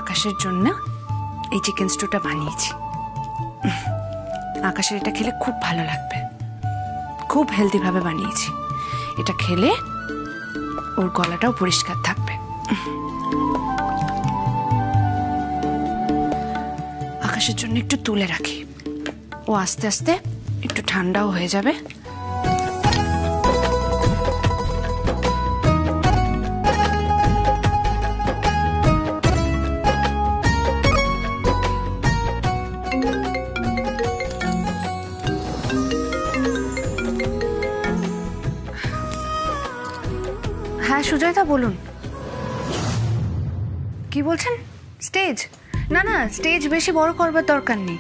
আকাশের জন্য এই চিকেন স্টুটা বানিয়েছি। আকাশের এটা খেলে খুব ভালো লাগবে, খুব হেলদি ভাবে বানিয়েছি। এটা খেলে ওর গলাটাও পরিষ্কার থাকবে। আকাশের জন্য একটু তুলে রাখি, ও আস্তে আস্তে একটু ঠান্ডাও হয়ে যাবে। হ্যাঁ সুজয়দা বলুন, কি বলছেন? স্টেজ? না না, স্টেজ বেশি বড় করবার দরকার নেই।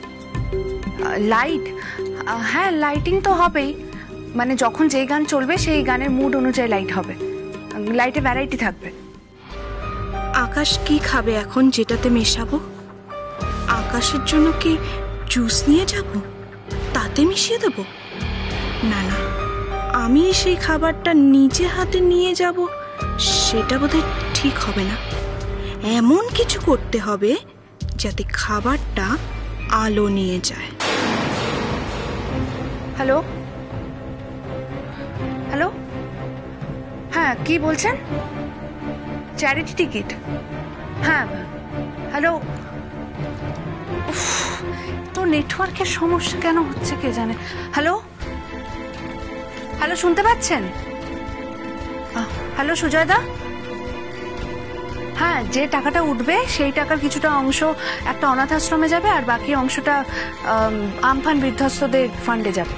লাইট, হ্যাঁ লাইটিং তো হবেই, মানে যখন যেই গান চলবে সেই গানের মুড অনুযায়ী লাইট হবে, লাইটে ভ্যারাইটি থাকবে। আকাশ কি খাবে এখন যেটাতে মেশাবো? আকাশের জন্য কি জুস নিয়ে যাব, তাতে মিশিয়ে দেব? না না, আমি সেই খাবারটা নিজে হাতে নিয়ে যাব, সেটা বোধহয় ঠিক হবে না। এমন কিছু করতে হবে যাতে খাবারটা আলো নিয়ে যায়। হ্যালো হ্যালো, হ্যাঁ কি বলছেন? Charity ticket? হ্যাঁ হ্যালো, তো নেটওয়ার্কের সমস্যা কেন হচ্ছে কে জানে। হ্যালো হ্যালো, শুনতে পাচ্ছেন? হ্যালো সুজয়দা, হ্যাঁ যে টাকাটা উঠবে সেই টাকার কিছুটা অংশ একটা অনাথ আশ্রমে যাবে, আর বাকি অংশটা আমফান বিধ্বস্তদের ফান্ডে যাবে।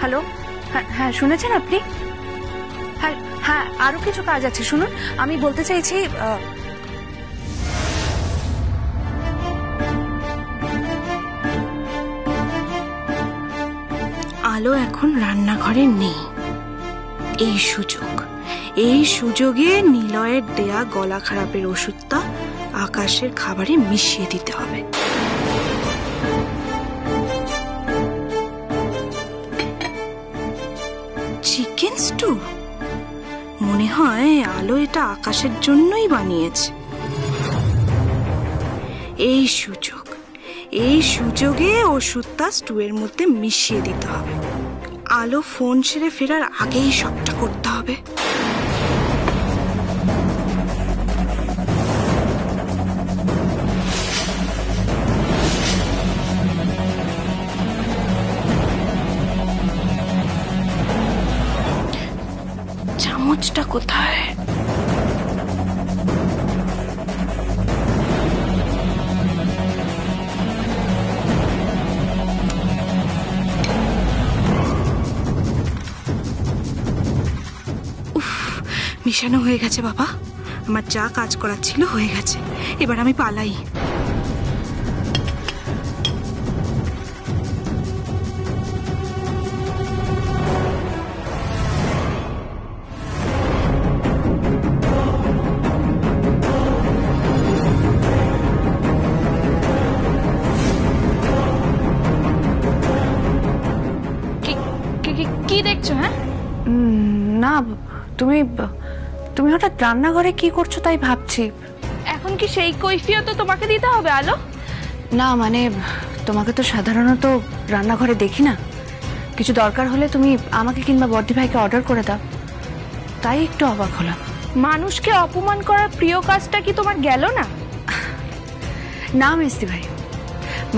হ্যালো, হ্যাঁ হ্যাঁ শুনেছেন আপনি? হ্যাঁ হ্যাঁ, আরো কিছু কাজ আছে শুনুন। আমি বলতে চাইছি আলো এখন রান্নাঘরে নেই। এই সুযোগে নিলয়ের দেয়া গলা খারাপের ওষুধটা আকাশের খাবারে মিশিয়ে দিতে হবে। Chicken stew? মনে হয় আলো এটা আকাশের জন্যই বানিয়েছে। এই সুযোগে ওষুধটা স্টুয়ের মধ্যে মিশিয়ে দিতে হবে। আলো ফোন সেরে ফেরার আগেই সবটা করতে হবে। চামচটা কোথায়? মিশানো হয়ে গেছে বাবা, আমার যা কাজ করার ছিল হয়ে গেছে, এবার আমি পালাই। কি দেখছো? হ্যাঁ না, তুমি হঠাৎ রান্নাঘরে কি করছো তাই ভাবছি। এখন কি সেই কৈফিয়ত তোমাকে দিতে হবে আলো? না মানে তোমাকে তো সাধারণত রান্নাঘরে দেখি না, কিছু দরকার হলে তুমি আমাকে কিংবা বর্দি ভাইকে অর্ডার করে দাও, তাই একটু অবাক হলাম। মানুষকে অপমান করার প্রিয় কাজটা কি তোমার গেল না? না মেজদি ভাই,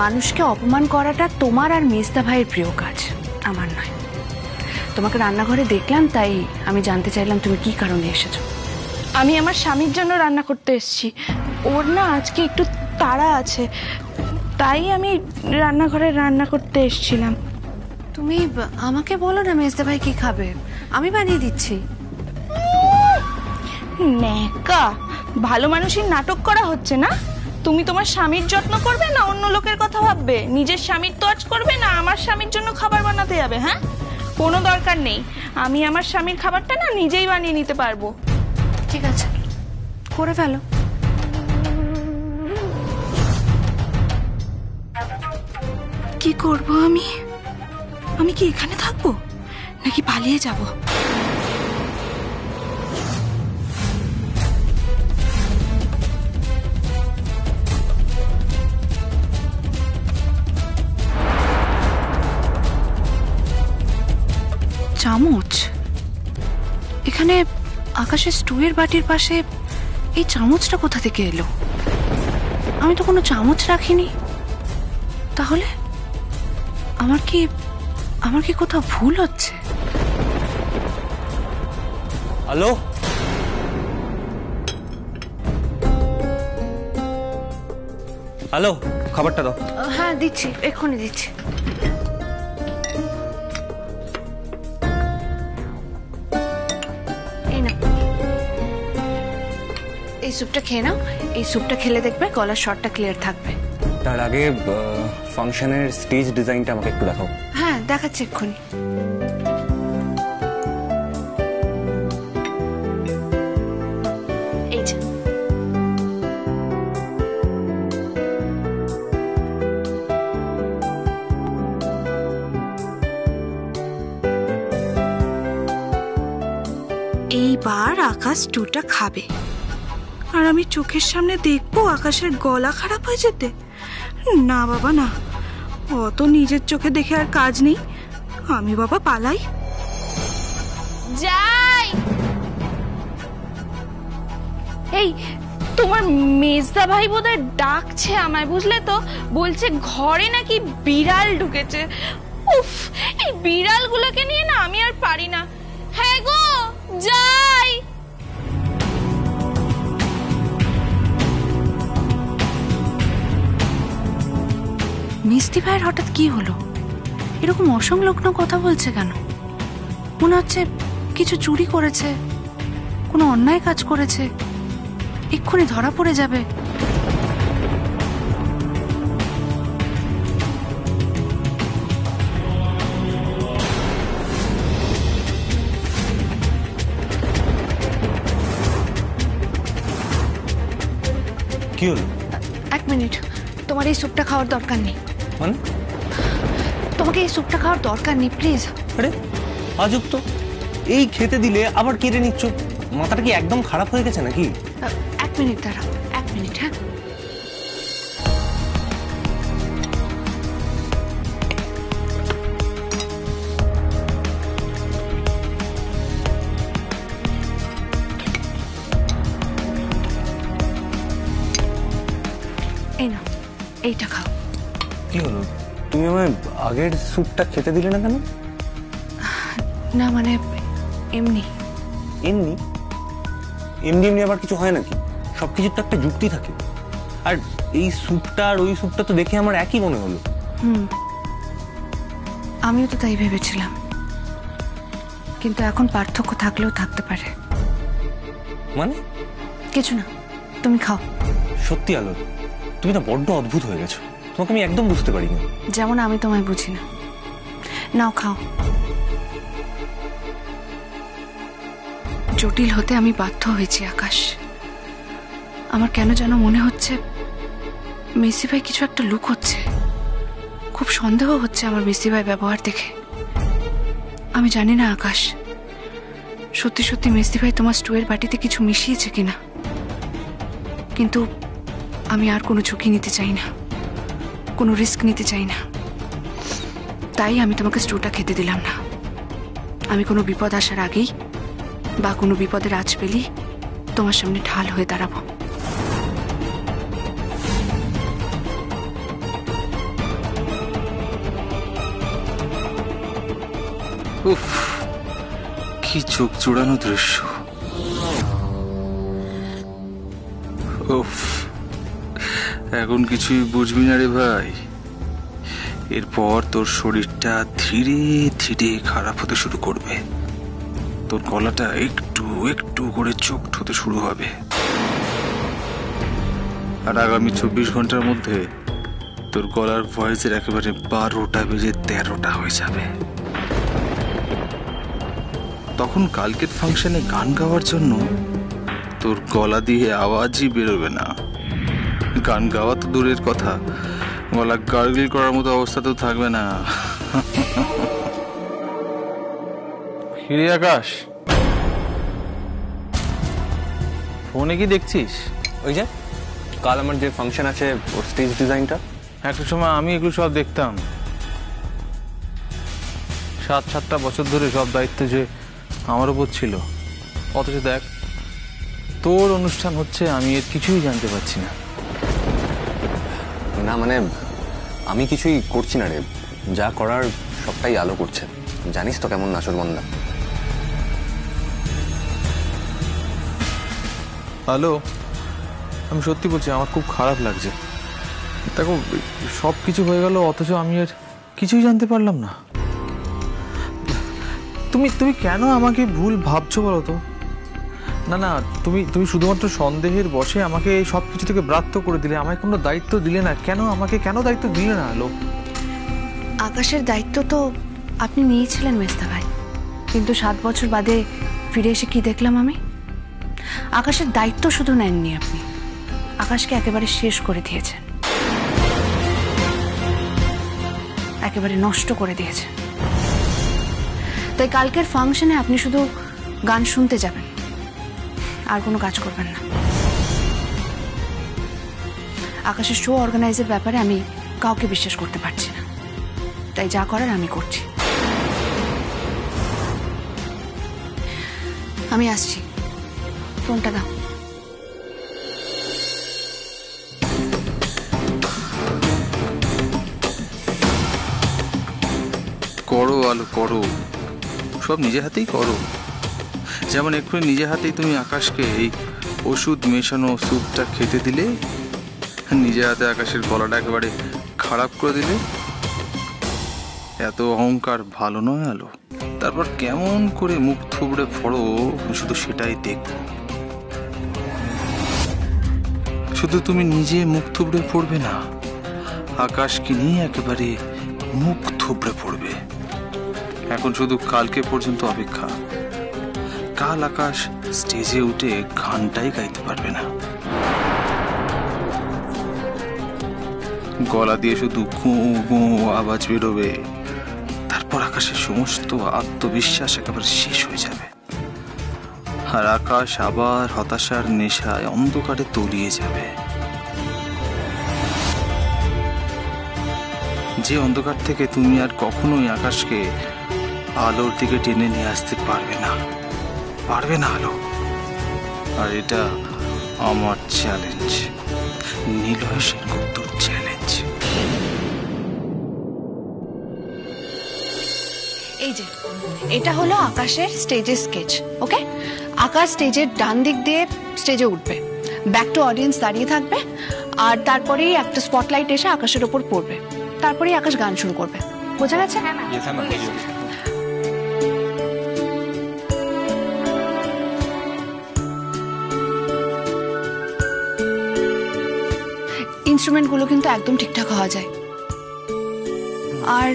মানুষকে অপমান করাটা তোমার আর মেজদা ভাইয়ের প্রিয় কাজ, আমার নয়। তোমাকে রান্নাঘরে দেখলাম তাই আমি জানতে চাইলাম তুমি কি কারণে এসেছো। আমি আমার স্বামীর জন্য রান্না করতে এসেছি, ওর না আজকে একটু তাড়া আছে, তাই আমি রান্নাঘরে রান্না করতে এসেছিলাম। তুমি আমাকে বলো না মেজদা ভাই কি খাবে, আমি বানিয়ে দিচ্ছি। নেকা, ভালো মানুষের নাটক করা হচ্ছে না? তুমি তোমার স্বামীর যত্ন করবে না অন্য লোকের কথা ভাববে? নিজের স্বামীর তো আজ করবে না, আমার স্বামীর জন্য খাবার বানাতে যাবে? হ্যাঁ, কোনো দরকার নেই, আমি আমার স্বামীর খাবারটা না নিজেই বানিয়ে নিতে পারবো। ঠিক আছে, করে ফেলো। কি করব আমি? আমি কি এখানে থাকবো? নাকি পালিয়ে যাব? চামচ এখানে আকাশের স্টুয়ের বাটির পাশে, এই চামচটা কোথা থেকে এলো? আমি তো কোনো চামচ রাখিনি। তাহলে আমার কি কোথাও ভুল হচ্ছে? হ্যালো, হ্যালো, খাবারটা দাও। হ্যাঁ দিচ্ছি, এক্ষুনি দিচ্ছি। এই না, এই স্যুপটা খেয়ে নাও। এই স্যুপটা খেলে দেখবে গলার স্বরটা ক্লিয়ার থাকবে। তার আগে ফাংশনের স্টেজ ডিজাইনটা আমাকে একটু দেখাও। হ্যাঁ দেখাচ্ছি এক্ষুনি। এই যে এইবার আকাশ স্টুটা খাবে, আর আমি চোখের সামনে দেখবো আকাশের গলা খারাপ হয়ে যেতে? না বাবা না, অত নিজের চোখে দেখে আর কাজ নেই। আমি বাবা পালাই। যাই। এই তোমার মেজদা ভাই বোধহয় ডাকছে আমায়, বুঝলে তো? বলছে ঘরে নাকি বিড়াল ঢুকেছে। উফ, এই বিড়ালগুলোকে নিয়ে না আমি আর পারি না। হ্যাঁ গো, যাই। মিষ্টি ভাইয়ের হঠাৎ কি হলো? এরকম অসংলগ্ন কথা বলছে কেন? মনে হচ্ছে কিছু চুরি করেছে, কোনো অন্যায় কাজ করেছে, এক্ষুনি ধরা পড়ে যাবে। কি হলো? এক মিনিট, তোমার এই স্যুপটা খাওয়ার দরকার নেই। মানে? তোমাকে এই স্যুপটা খাওয়ার দরকার নেই, প্লিজ। আরে আজব তো, এই খেতে দিলে আবার কেড়ে নিচ্ছ। মাথাটা কি একদম খারাপ হয়ে গেছে নাকি? এক মিনিট দাঁড়াও, এক মিনিট। হ্যাঁ এই নাও, এইটা খাও। কি হলো, তুমি আমায় আগের স্যুপটা খেতে দিলে না কেন? না মানে এমনি। এমনি এমনি এমনি আবার কিছু হয় নাকি? সবকিছুর তো একটা যুক্তি থাকে। আর এই স্যুপটা আর ওই স্যুপটা তো দেখে আমার একই মনে হলো। আমিও তো তাই ভেবেছিলাম, কিন্তু এখন পার্থক্য থাকলেও থাকতে পারে। মানে? কিছু না, তুমি খাও। সত্যি আলো, তুমি না বড্ড অদ্ভুত হয়ে গেছো। তোমাকে আমি একদম বুঝতে পারিনি। যেমন আমি তোমায় বুঝি না। নাও খাও। জটিল হতে আমি বাধ্য হয়েছি আকাশ। আমার কেন যেন মনে হচ্ছে মেসি ভাই কিছু একটা লুকোচ্ছে। খুব সন্দেহ হচ্ছে আমার মেসি ভাই ব্যবহার দেখে। আমি জানি না আকাশ, সত্যি সত্যি মেসি ভাই তোমার স্টুয়ের বাটিতে কিছু মিশিয়েছে কিনা, কিন্তু আমি আর কোনো ঝুঁকি নিতে চাই না, কোনো রিস্ক নিতে চাই না। তাই আমি তোমাকে স্টুটা খেতে দিলাম না। আমি কোনো বিপদ আসার আগেই বা কোনো বিপদের আঁচ পেলেই তোমার সামনে ঢাল হয়ে দাঁড়াবো। উফ, কি চোখ জোড়ানো দৃশ্য। উফ, এখন কিছুই বুঝবি না রে ভাই। এরপর তোর শরীরটা ধীরে ধীরে খারাপ হতে শুরু করবে। তোর গলাটা একটু একটু করে চোখ হতে শুরু হবে। আর আগামী 24 ঘন্টার মধ্যে তোর গলার ভয়েসের একেবারে 12টা বেজে 13টা হয়ে যাবে। তখন কালকের ফাংশনে গান গাওয়ার জন্য তোর গলা দিয়ে আওয়াজই বেরোবে না। গান গাওয়া তো দূরের কথা, গলা গার্গল করার মতো অবস্থা তো থাকবে না। হিরে আকাশ, ফোনে কি দেখছিস? ওই যে কাল আমার যে ফাংশন আছে ওর স্টেজ ডিজাইনটা। একটা সময় আমি এগুলো সব দেখতাম, 7-7টা বছর ধরে সব দায়িত্ব যে আমার উপর ছিল, অথচ দেখ তোর অনুষ্ঠান হচ্ছে, আমি এর কিছুই জানতে পারছি না। না মানে আমি কিছুই করছি না রে, যা করার সবটাই আলো করছে। জানিস তো কেমন নাচর মন্দা। হ্যালো, আমি সত্যি বলছি আমার খুব খারাপ লাগছে। দেখো সব কিছু হয়ে গেল অথচ আমি আর কিছুই জানতে পারলাম না। তুমি কেন আমাকে ভুল ভাবছো বলো তো? না না, তুমি শুধুমাত্র সন্দেহের বশে আমাকে এই সব কিছু থেকে ব্রাত্য করে দিলে, আমায় কোনো দায়িত্ব দিলে না। আমাকে কেন দায়িত্ব দিলে না আলো? আকাশের দায়িত্ব তো আপনি নিয়েছিলেন মেজদা ভাই, কিন্তু 7 বছর বাদে ফিরে এসে কি দেখলাম আমি? আকাশের দায়িত্ব শুধু নেননি আপনি, আকাশকে একেবারে শেষ করে দিয়েছেন, একেবারে নষ্ট করে দিয়েছেন। তাই কালকের ফাংশনে আপনি শুধু গান শুনতে যাবেন, আর কোনো কাজ করবেন না। আকাশের শো অর্গানাইজের ব্যাপারে আমি কাউকে বিশ্বাস করতে পারছি না, তাই যা করার আমি করছি। আমি আসছি, ফোনটা দাও। করো আলো, করো, সব নিজে হাতেই করো। যেমন এক্ষুনি নিজে হাতেই তুমি আকাশকে এই ওষুধ মেশানো স্যুপটা খেতে দিলে, নিজে হাতে আকাশের গলাটা একেবারে খারাপ করে দিলে। এত অহংকার ভালো নয় আলো। তারপর কেমন করে মুখ থুবড়ে ফড়ো, শুধু সেটাই দেখবো। শুধু তুমি নিজে মুখ থুবড়ে পড়বে না, আকাশকে নিয়ে একেবারে মুখ থুবড়ে পড়বে। এখন শুধু কালকে পর্যন্ত অপেক্ষা। কাল আকাশ স্টেজে উঠে গানটাই গাইতে পারবে না, গলা দিয়ে শুধু গো গো আওয়াজ বেরোবে। তারপর আকাশের সমস্ত আত্মবিশ্বাস একেবারে শেষ হয়ে যাবে, আর আকাশ আবার হতাশার নেশায় অন্ধকারে তলিয়ে যাবে। যে অন্ধকার থেকে তুমি আর কখনোই আকাশকে আলোর দিকে টেনে নিয়ে আসতে পারবে না, পারবে না আলো। আর এটা আমার চ্যালেঞ্জ, নিলয় সেনগুপ্তর চ্যালেঞ্জ। এই যে এটা হলো আকাশের স্টেজের স্কেচ, ওকে? আকাশ স্টেজের ডান দিক দিয়ে স্টেজে উঠবে, ব্যাক টু অডিয়েন্স দাঁড়িয়ে থাকবে, আর তারপরেই একটা স্পটলাইট এসে আকাশের ওপর পড়বে, তারপরেই আকাশ গান শুরু করবে। বোঝা গেছে? ইনস্ট্রুমেন্টগুলো কিন্তু একদম ঠিকঠাক হওয়া যায়। আর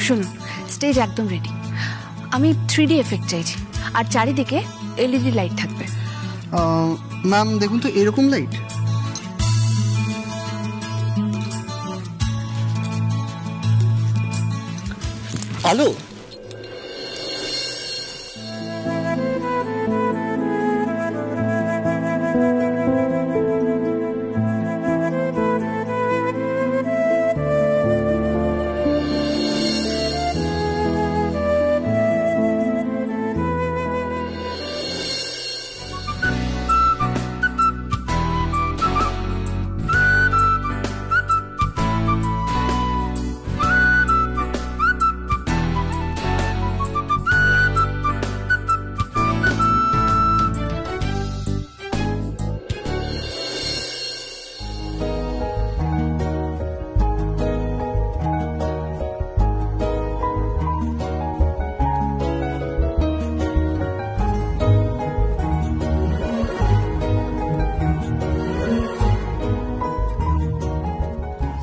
শুনুন, স্টেজ একদম রেডি। আমি 3D এফেক্ট চাইছি, আর চারিদিকে LED লাইট থাকবে। ম্যাম দেখুন তো এরকম লাইট। আলো,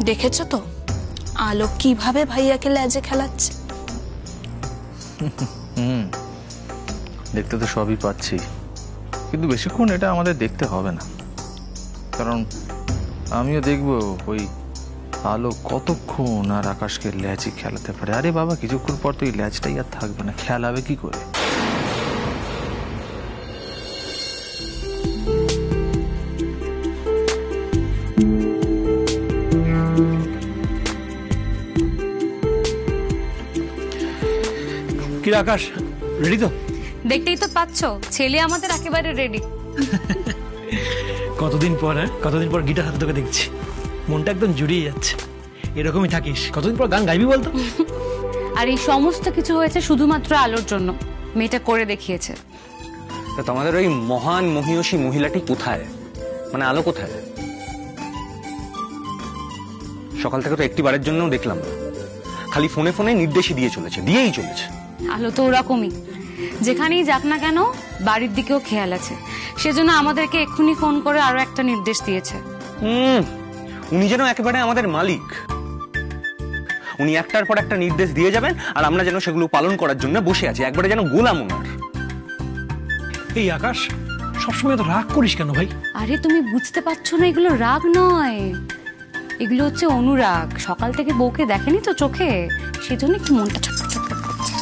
দেখেছো তো আলো কিভাবে ভাইয়াকে লেজে খেলাচ্ছে? দেখতে তো সবই পাচ্ছি, কিন্তু বেশিক্ষণ এটা আমাদের দেখতে হবে না, কারণ আমিও দেখবো ওই আলো কতক্ষণ আর আকাশকে ল্যাচই খেলাতে পারে। আরে বাবা, কিছুক্ষণ পর তো এই ল্যাচটাই আর থাকবে না, খেলাবে কি করে? কি আকাশ, রেডি তো? দেখতেই তো পাচ্ছ, ছেলে আমাদের একেবারে রেডি। কতদিন পর কতদিন পর গিটার হাতে তোকে দেখছি, মনটা একদম জুড়িয়ে যাচ্ছে। এরকমই থাকিস, কতদিন পর গান গাইবি বলতো? আর এই সমস্ত কিছু হয়েছে শুধুমাত্র আলোর জন্য, মেয়েটা করে দেখিয়েছে। তা তোমাদের ওই মহান মহিয়সী মহিলাটি কোথায়, মানে আলো কোথায়? সকাল থেকে তো একটি বারের জন্যও দেখলাম না, খালি ফোনে ফোনে নির্দেশই দিয়েই চলেছে। আলো তো ওরকমই, যেখানেই যাক না কেন বাড়ির দিকেও খেয়াল আছে, সেজন্য আমাদেরকে এক্ষুনি ফোন করে আরো একটা নির্দেশ দিয়েছে। উনি যেন একেবারে আমাদের মালিক, উনি একটার পর একটা নির্দেশ দিয়ে যাবেন আর আমরা যেন সেগুলো পালন করার জন্য বসে আছি, একবারে যেন গোলাম ওনার। এই আকাশ, সবসময় তো রাগ করিস কেন ভাই? আরে তুমি বুঝতে পারছো না, এগুলো রাগ নয়, এগুলো হচ্ছে অনুরাগ। সকাল থেকে বউকে দেখেনি তো চোখে, সেজন্য একটু মনটা ছটফট করছে।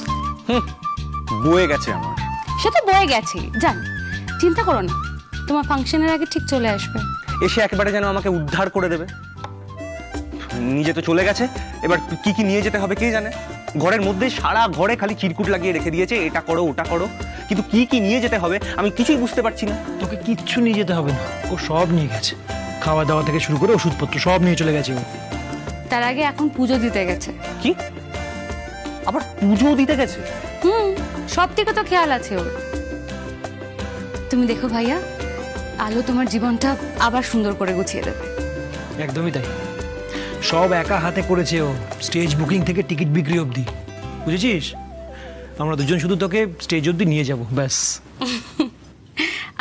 বয়ে গেছে আমার। সে তো বয়ে গেছে, জান, চিন্তা করো না, তোমার ফাংশনের আগে ঠিক চলে আসবে। এসে একেবারে যেন আমাকে উদ্ধার করে দেবে। নিজে তো চলে গেছে, এবার কি কি নিয়ে যেতে হবে কে জানে। ঘরের মধ্যে সারা ঘরে খালি চিরকুট লাগিয়ে রেখে দিয়েছে, এটা করো ওটা করো, কিন্তু কি কি নিয়ে যেতে হবে আমি কিছুই বুঝতে পারছি না। তোকে কিচ্ছু নিয়ে যেতে হবে না, ও সব নিয়ে গেছে, খাওয়া দাওয়া থেকে শুরু করে ওষুধপত্র সব নিয়ে চলে গেছে ও। তার আগে এখন পুজো দিতে গেছে। কি, আবার পুজো দিতে গেছে? সব থেকে তো খেয়াল আছে ওর। তুমি দেখো ভাইয়া, আলো তোমার জীবনটা আবার সুন্দর করে গুছিয়ে দেবে। একদমই তাই, সব একা হাতে করেছে ও, স্টেজ বুকিং থেকে টিকিট বিক্রি অবধি, বুঝেছিস? আমরা দুজন শুধু তোকে স্টেজ অবধি নিয়ে যাব, ব্যাস।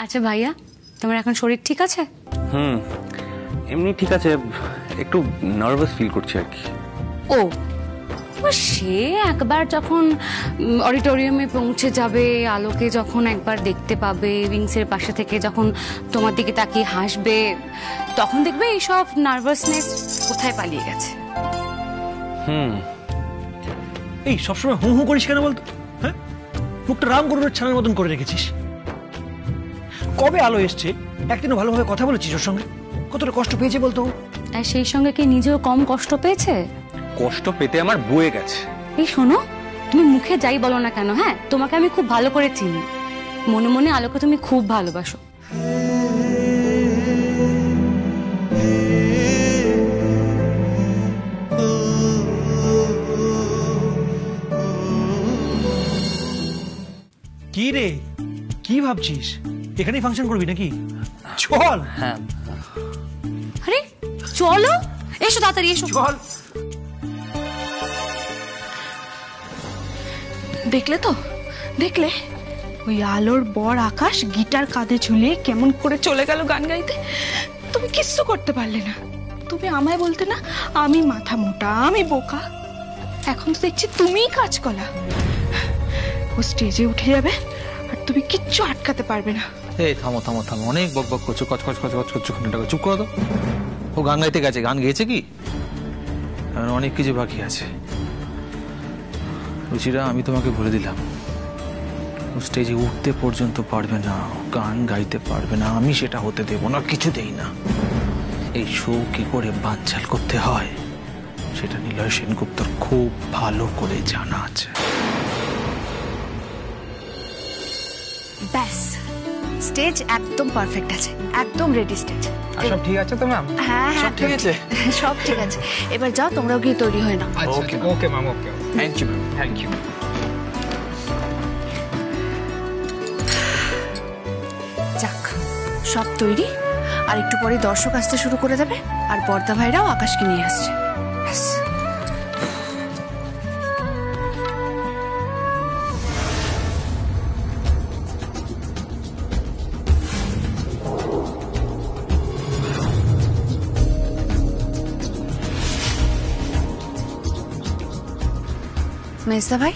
আচ্ছা ভাইয়া, তোমার এখন শরীর ঠিক আছে? এমনি ঠিক আছে, একটু নার্ভাস ফিল করছি আর কি। ও সে একবার যখন অডিটোরিয়ামে পৌঁছে যাবে, আলোকে যখন একবার দেখতে পাবে, উইংসের পাশে থেকে যখন তোমার দিকে তাকিয়ে হাসবে, তখন দেখবে এইসব নার্ভাসনেস কোথায় পালিয়ে গেছে। এই সবসময় হু হু করিস কেন বলতো? হ্যাঁ, মুখটা রাম গরুরের ছানার মতন করে রেখেছিস। কবে আলো এসছে, একদিনও ভালোভাবে কথা বলেছিস ওর সঙ্গে? কতটা কষ্ট পেয়েছে বলতো? আর সেই সঙ্গে কি নিজেও কম কষ্ট পেয়েছে? কষ্ট পেতে আমার বয়ে গেছে। এই শোনো, তুমি মুখে যাই বলো না কেন, হ্যাঁ, তোমাকে আমি খুব ভালো করে চিনি, মনে মনে আলোকে তুমি খুব ভালোবাসো। কি রে, কি ভাবছিস? এখানেই ফাংশন করবি নাকি? চল। হ্যাঁ, আরে চলো, এসো তাড়াতাড়ি এসো। চল। দেখলে তো, দেখলে ওই আলোর বর আকাশ গিটার কাঁধে ঝুলিয়ে কেমন করে চলে গেল গান গাইতে। তুমি কিচ্ছু করতে পারলে না, তুমি আমায় বলতে না আমি মাথা মোটা, আমি বোকা। এখন তো দেখছি তুমিই কাজ কলা। ও স্টেজে উঠে যাবে আর তুমি কিচ্ছু আটকাতে পারবে না। এই থামো থামো থামো, অনেক বক বক করছো, কচ কচ কচ কচ করছো, ঘন্টাটা চুপ করো তো। ও গান গাইতে গেছে, গান গেয়েছে কি? অনেক কিছু বাকি আছে রুচিরা, আমি তোমাকে বলে দিলাম, ও স্টেজে উঠতে পর্যন্ত পারবে না, গান গাইতে পারবে না, আমি সেটা হতে দেব না, কিছুতেই না। এই শো কি করে বানচাল করতে হয় সেটা নিলয় সেনগুপ্তর খুব ভালো করে জানা আছে। ব্যাস, স্টেজ একদম পারফেক্ট আছে, একদম রেডি স্টেজ। সব ঠিক আছে তো ম্যাম? হ্যাঁ হ্যাঁ, ঠিক আছে, সব ঠিক আছে। এবার যাও, তোমরাও গিয়ে তৈরি হয়ে নাও। Okay okay ma'am, okay, thank you ma'am, thank you. যাক, সব তৈরি, আর একটু পরে দর্শক আসতে শুরু করে দেবে, আর বর্দা ভাইরাও আকাশকে নিয়ে আসছে। ব্যাস। মেজদা ভাই,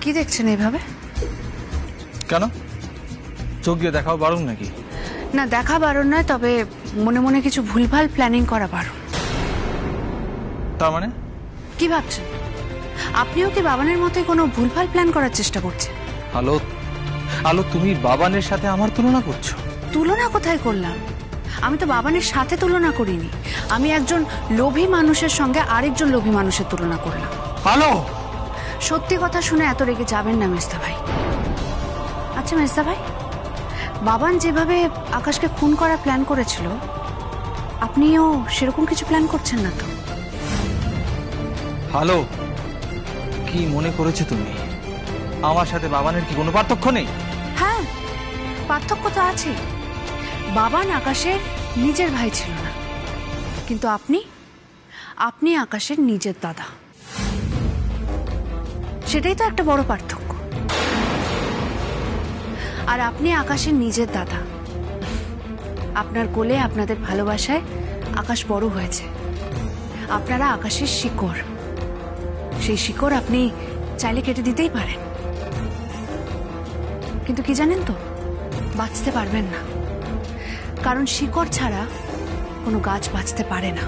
কি দেখছেন এইভাবে? কেন, চোখ দিয়ে দেখাও বারণ নাকি? না, দেখা বারণ নয়, তবে মনে মনে কিছু ভুলভাল প্ল্যানিং করা বারণ। তার মানে? কি ভাবছেন? আপনিও কি বাবানের মতোই কোনো ভুলভাল প্ল্যান করার চেষ্টা করছেন? আলো, আলো, তুমি বাবানের সাথে আমার তুলনা করছো? তুলনা কোথায় করলাম? আমি তো বাবানের সাথে তুলনা করিনি। আমি একজন লোভী মানুষের সঙ্গে আরেকজন লোভী মানুষের তুলনা করলাম। আলো, সত্যি কথা শুনে এত রেগে যাবেন না মেজদা ভাই। আচ্ছা মেজদা ভাই, বাবান যেভাবে আকাশকে খুন করার প্ল্যান করেছিল, আপনিও সেরকম কিছু প্ল্যান করছেন না তো? হ্যালো, কি মনে করেছো তুমি? আমার সাথে বাবানের কি কোনো পার্থক্য নেই? হ্যাঁ, পার্থক্য তো আছে। বাবান আকাশের নিজের ভাই ছিল না, কিন্তু আপনি আকাশের নিজের দাদা। সেটাই তো একটা বড় পার্থক্য। আর আপনি আকাশের নিজের দাদা। আপনার কোলে আপনাদের ভালোবাসায় আকাশ বড় হয়েছে। আপনারা আকাশের শিকড়। সেই শিকড় আপনি চাইলে কেটে দিতেই পারেন, কিন্তু কি জানেন তো, বাঁচতে পারবেন না। কারণ শিকড় ছাড়া কোনো গাছ বাঁচতে পারে না।